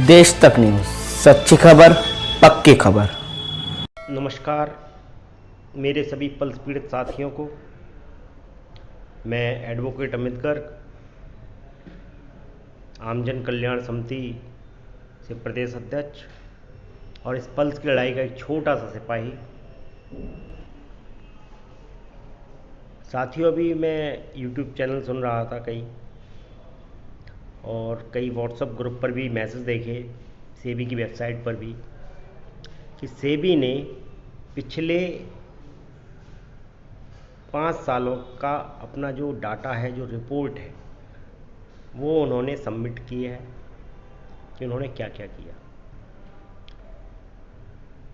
देश तक न्यूज़, सच्ची खबर पक्की खबर। नमस्कार मेरे सभी पल्स पीड़ित साथियों को। मैं एडवोकेट अमित गर्ग, आमजन कल्याण समिति से प्रदेश अध्यक्ष और इस पल्स की लड़ाई का एक छोटा सा सिपाही। साथियों, अभी मैं यूट्यूब चैनल सुन रहा था कई, और कई व्हाट्सएप ग्रुप पर भी मैसेज देखे, सेबी की वेबसाइट पर भी, कि सेबी ने पिछले 5 सालों का अपना जो डाटा है, जो रिपोर्ट है, वो उन्होंने सबमिट की है कि उन्होंने क्या क्या किया।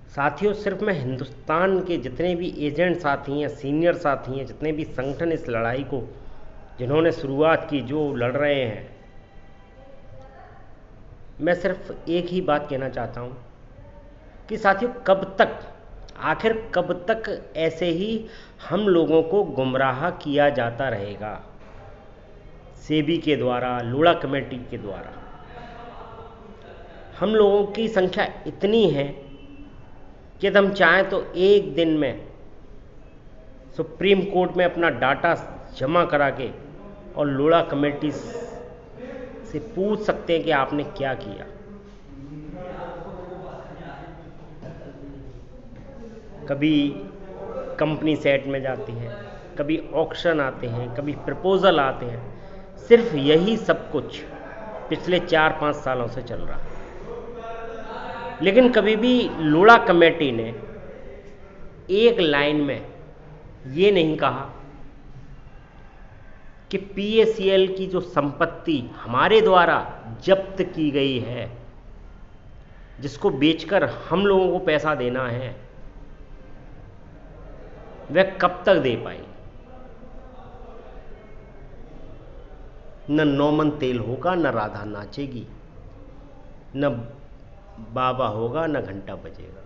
साथियों, सिर्फ मैं हिंदुस्तान के जितने भी एजेंट साथी हैं, सीनियर साथी हैं, जितने भी संगठन इस लड़ाई को जिन्होंने शुरुआत की, जो लड़ रहे हैं, मैं सिर्फ एक ही बात कहना चाहता हूँ कि साथियों, आखिर कब तक ऐसे ही हम लोगों को गुमराह किया जाता रहेगा सेबी के द्वारा, लोढ़ा कमेटी के द्वारा। हम लोगों की संख्या इतनी है कि यदि हम चाहें तो एक दिन में सुप्रीम कोर्ट में अपना डाटा जमा करा के और लोढ़ा कमेटी से पूछ सकते हैं कि आपने क्या किया। कभी कंपनी सेट में जाती है, कभी ऑक्शन आते हैं, कभी प्रपोजल आते हैं। सिर्फ यही सब कुछ पिछले 4-5 सालों से चल रहा है। लेकिन कभी भी लोढ़ा कमेटी ने एक लाइन में ये नहीं कहा कि पीएसीएल की जो संपत्ति हमारे द्वारा जब्त की गई है, जिसको बेचकर हम लोगों को पैसा देना है, वह कब तक दे पाएगी। न नौमन तेल होगा, न राधा नाचेगी, न बाबा होगा, न घंटा बजेगा,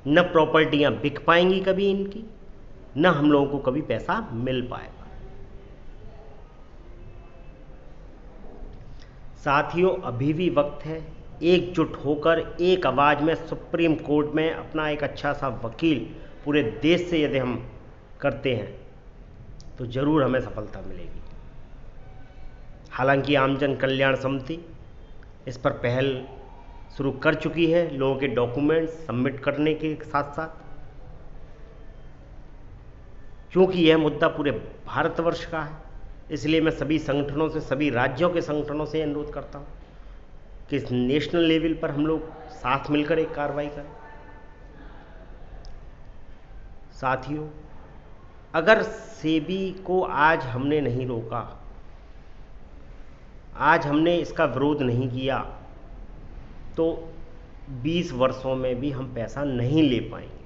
न प्रॉपर्टियां बिक पाएंगी कभी इनकी, न हम लोगों को कभी पैसा मिल पाएगा। साथियों, अभी भी वक्त है, एकजुट होकर एक आवाज में सुप्रीम कोर्ट में अपना एक अच्छा सा वकील पूरे देश से यदि हम करते हैं तो जरूर हमें सफलता मिलेगी। हालांकि आमजन कल्याण समिति इस पर पहल शुरू कर चुकी है, लोगों के डॉक्यूमेंट्स सबमिट करने के साथ साथ, क्योंकि यह मुद्दा पूरे भारतवर्ष का है। इसलिए मैं सभी संगठनों से, सभी राज्यों के संगठनों से अनुरोध करता हूं कि इस नेशनल लेवल पर हम लोग साथ मिलकर एक कार्रवाई करें। साथियों, अगर सेबी को आज हमने नहीं रोका, आज हमने इसका विरोध नहीं किया, तो 20 वर्षों में भी हम पैसा नहीं ले पाएंगे।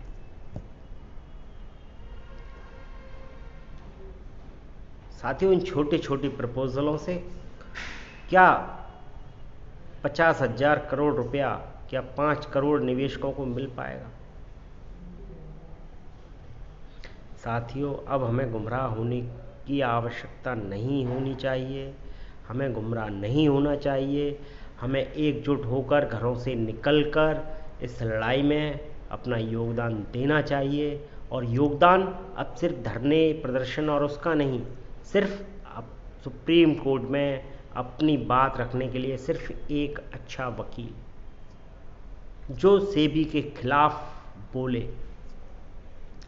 साथियों, इन छोटे छोटे प्रपोजलों से क्या 50,000 करोड़ रुपया, क्या 5 करोड़ निवेशकों को मिल पाएगा। साथियों, अब हमें गुमराह होने की आवश्यकता नहीं होनी चाहिए, हमें गुमराह नहीं होना चाहिए। हमें एकजुट होकर, घरों से निकलकर इस लड़ाई में अपना योगदान देना चाहिए। और योगदान अब सिर्फ धरने प्रदर्शन और उसका नहीं, सिर्फ अब सुप्रीम कोर्ट में अपनी बात रखने के लिए सिर्फ एक अच्छा वकील जो सेबी के खिलाफ बोले,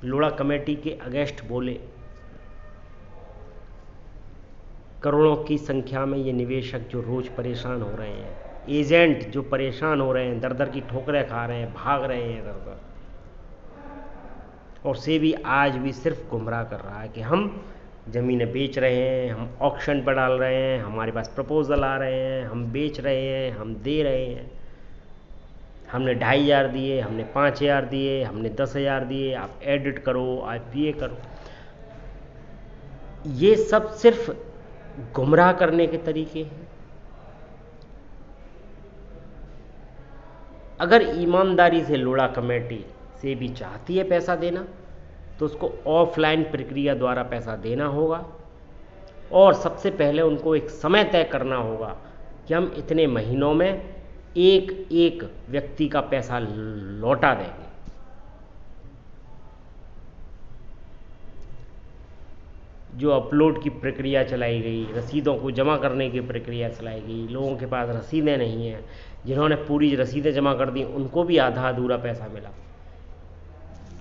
लोढ़ा कमेटी के अगेंस्ट बोले। करोड़ों की संख्या में ये निवेशक जो रोज परेशान हो रहे हैं, एजेंट जो परेशान हो रहे हैं, दर दर की ठोकरें खा रहे हैं, भाग रहे हैं दर दर, और सेबी आज भी सिर्फ गुमराह कर रहा है कि हम ज़मीनें बेच रहे हैं, हम ऑक्शन पर डाल रहे हैं, हमारे पास प्रपोजल आ रहे हैं, हम बेच रहे हैं, हम दे रहे हैं, हमने 2,500 दिए, हमने 5,000 दिए, हमने 10,000 दिए, आप एडिट करो, आप ये करो। ये सब सिर्फ गुमराह करने के तरीके हैं। अगर ईमानदारी से लोढ़ा कमेटी से भी चाहती है पैसा देना, तो उसको ऑफलाइन प्रक्रिया द्वारा पैसा देना होगा, और सबसे पहले उनको एक समय तय करना होगा कि हम इतने महीनों में एक एक व्यक्ति का पैसा लौटा देंगे। जो अपलोड की प्रक्रिया चलाई गई, रसीदों को जमा करने की प्रक्रिया चलाई गई, लोगों के पास रसीदें नहीं हैं, जिन्होंने पूरी रसीदें जमा कर दी उनको भी आधा अधूरा पैसा मिला।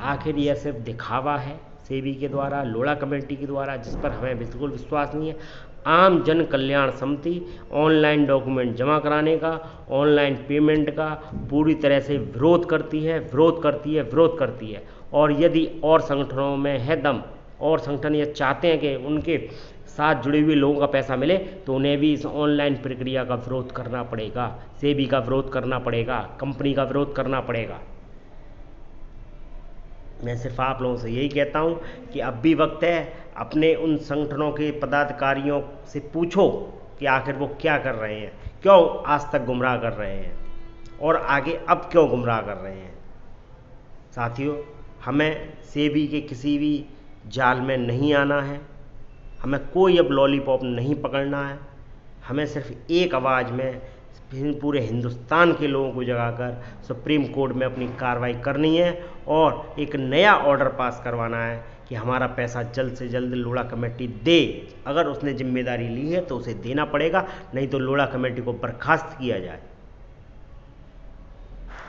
आखिर यह सिर्फ दिखावा है सेबी के द्वारा, लोढ़ा कमेटी के द्वारा, जिस पर हमें बिल्कुल विश्वास नहीं है। आम जन कल्याण समिति ऑनलाइन डॉक्यूमेंट जमा कराने का, ऑनलाइन पेमेंट का पूरी तरह से विरोध करती है, विरोध करती है, विरोध करती है। और यदि और संगठनों में है दम, और संगठन ये चाहते हैं कि उनके साथ जुड़े हुए लोगों का पैसा मिले, तो उन्हें भी इस ऑनलाइन प्रक्रिया का विरोध करना पड़ेगा, सेबी का विरोध करना पड़ेगा, कंपनी का विरोध करना पड़ेगा। मैं सिर्फ आप लोगों से यही कहता हूं कि अब भी वक्त है, अपने उन संगठनों के पदाधिकारियों से पूछो कि आखिर वो क्या कर रहे हैं, क्यों आज तक गुमराह कर रहे हैं और आगे अब क्यों गुमराह कर रहे हैं। साथियों, हमें सेबी के किसी भी जाल में नहीं आना है, हमें कोई अब लॉलीपॉप नहीं पकड़ना है। हमें सिर्फ एक आवाज़ में पूरे हिंदुस्तान के लोगों को जगाकर सुप्रीम कोर्ट में अपनी कार्रवाई करनी है और एक नया ऑर्डर पास करवाना है कि हमारा पैसा जल्द से जल्द लोढ़ा कमेटी दे। अगर उसने जिम्मेदारी ली है तो उसे देना पड़ेगा, नहीं तो लोढ़ा कमेटी को बर्खास्त किया जाए।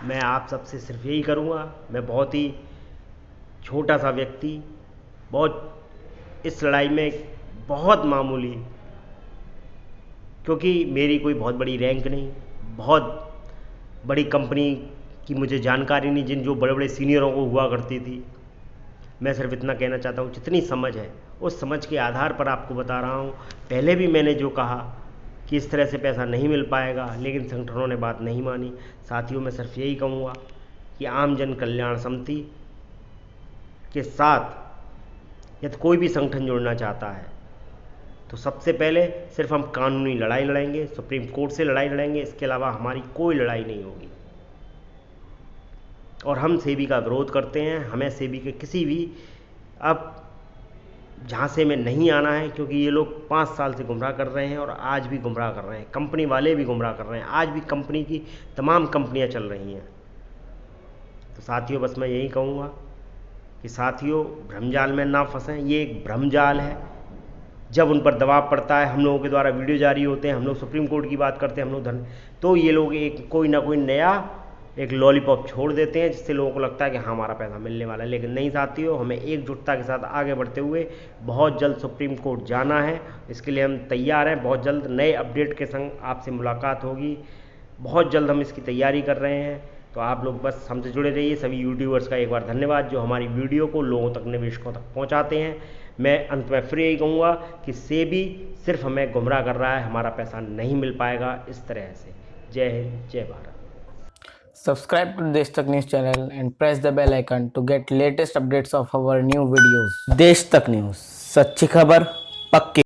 मैं आप सबसे सिर्फ यही करूँगा। मैं बहुत ही छोटा सा व्यक्ति, बहुत इस लड़ाई में बहुत मामूली, क्योंकि मेरी कोई बहुत बड़ी रैंक नहीं, बहुत बड़ी कंपनी की मुझे जानकारी नहीं जिन जो बड़े बड़े सीनियरों को हुआ करती थी। मैं सिर्फ इतना कहना चाहता हूँ, जितनी समझ है उस समझ के आधार पर आपको बता रहा हूँ। पहले भी मैंने जो कहा कि इस तरह से पैसा नहीं मिल पाएगा, लेकिन संगठनों ने बात नहीं मानी। साथियों, मैं सिर्फ यही कहूँगा कि आम जन कल्याण समिति के साथ यदि कोई भी संगठन जुड़ना चाहता है तो सबसे पहले सिर्फ हम कानूनी लड़ाई लड़ेंगे, सुप्रीम कोर्ट से लड़ाई लड़ेंगे, इसके अलावा हमारी कोई लड़ाई नहीं होगी। और हम सेबी का विरोध करते हैं। हमें सेबी के किसी भी अब झांसे में नहीं आना है, क्योंकि ये लोग 5 साल से गुमराह कर रहे हैं और आज भी गुमराह कर रहे हैं। कंपनी वाले भी गुमराह कर रहे हैं, आज भी कंपनी की तमाम कंपनियां चल रही हैं। तो साथियों, बस मैं यही कहूँगा कि साथियों, भ्रमजाल में ना फंसें। ये एक भ्रमजाल है। जब उन पर दबाव पड़ता है, हम लोगों के द्वारा वीडियो जारी होते हैं, हम लोग सुप्रीम कोर्ट की बात करते हैं, हम लोग तो ये लोग एक कोई ना कोई नया एक लॉलीपॉप छोड़ देते हैं, जिससे लोगों को लगता है कि हाँ, हमारा पैसा मिलने वाला है। लेकिन नहीं साथियों, हमें एकजुटता के साथ आगे बढ़ते हुए बहुत जल्द सुप्रीम कोर्ट जाना है। इसके लिए हम तैयार हैं। बहुत जल्द नए अपडेट के संग आपसे मुलाकात होगी। बहुत जल्द हम इसकी तैयारी कर रहे हैं। तो आप लोग बस हमसे जुड़े रहिए। सभी यूट्यूबर्स का एक बार धन्यवाद जो हमारी वीडियो को लोगों तक, निवेशकों तक पहुंचाते हैं। मैं अंत में फिर यही कहूँगा कि सेबी सिर्फ हमें गुमराह कर रहा है, हमारा पैसा नहीं मिल पाएगा इस तरह से। जय हिंद, जय Bharat. Subscribe to Desh Tak News channel and press the bell icon to get latest updates of our new videos. देश तक न्यूज़, सच्ची खबर, पक्की